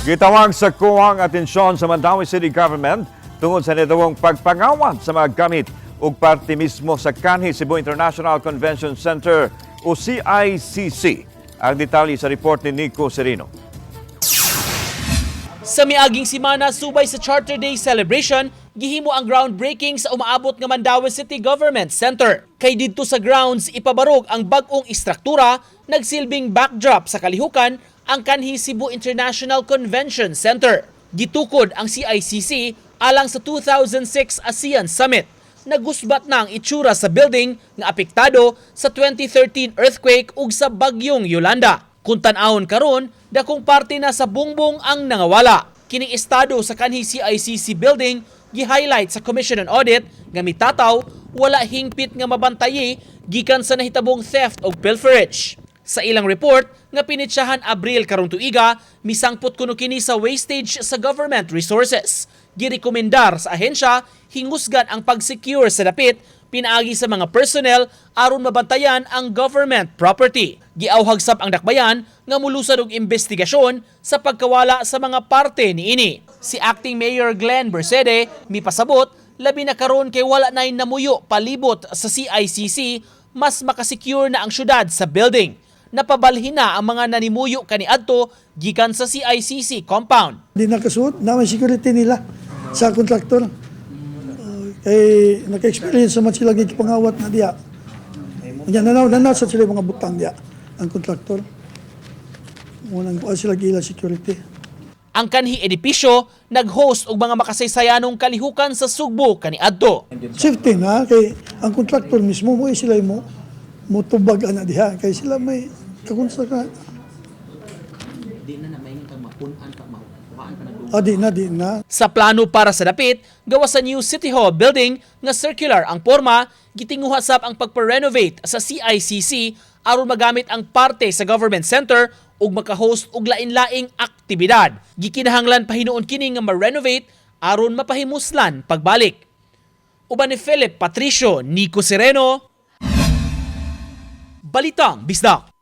Gitawag sa kuwang atensyon sa Mandawi City Government tungod sa nitawong pagpangawat sa mga gamit ug parte mismo sa kanhi Cebu International Convention Center o CICC. Ang detalye sa report ni Nico Serino. Sa miaging simana subay sa Charter Day celebration, gihimo ang groundbreaking sa umaabot nga Mandawi City Government Center. Kay didto sa grounds ipabarog ang bag-ong istruktura, nagsilbing backdrop sa kalihukan ang kanhi Cebu International Convention Center. Gitukod ang CICC alang sa 2006 ASEAN Summit. Nagusbat na ang itsura sa building nga apektado sa 2013 earthquake ug sa bagyong Yolanda. Kung tan-awon karon, dakong parte na sa bungbong ang nangawala. Kining estado sa kanhi CICC building gi-highlight sa Commission on Audit nga mitataw wala hingpit nga mabantayi gikan sa nahitabong theft o pilferage. Sa ilang report nga pinitsyahan Abril karong tuiga, misangpot kuno kini sa wastage sa government resources. Girekomendar sa ahensya hingusgan ang pag-secure sa dapit pinaagi sa mga personnel aron mabantayan ang government property. Giawhagsap ang dakbayan nga mulusad og investigasyon sa pagkawala sa mga parte niini. Si Acting Mayor Glenn Bersede mipasabot labi na karon kay wala nay namuyo palibot sa CICC, mas makasecure na ang syudad sa building. Napabalhin na ang mga nanimuyo kaniadto gikan sa CICC compound. Di nakasuot naman security nila sa kontraktor. Kay naka-experience naman sila gipangawat na diya. Yan nanaw sa sila mga butang diya ang kontraktor. Unang kuha sila gila security. Ang kanhi edipisyo nag-host og mga makasaysayanong kalihukan sa Sugbo kaniadto. Safety na kay ang kontraktor mismo mo sila mo tubag ana diha kay sila may kakunsa ka. Di na may kang mapunan ka makuhaan ka na. Di na. Sa plano para sa dapit, gawa sa new City Hall building nga circular ang porma, gitinguha sab ang pagpa-renovate sa CICC aron magamit ang parte sa government center ug maka-host og lain-laing aktibidad. Gikinahanglan pahinuon kini nga ma-renovate aron mapahimuslan pagbalik. Uban ni Philip Patricio, Nico Sereno, Balitang Bisdak.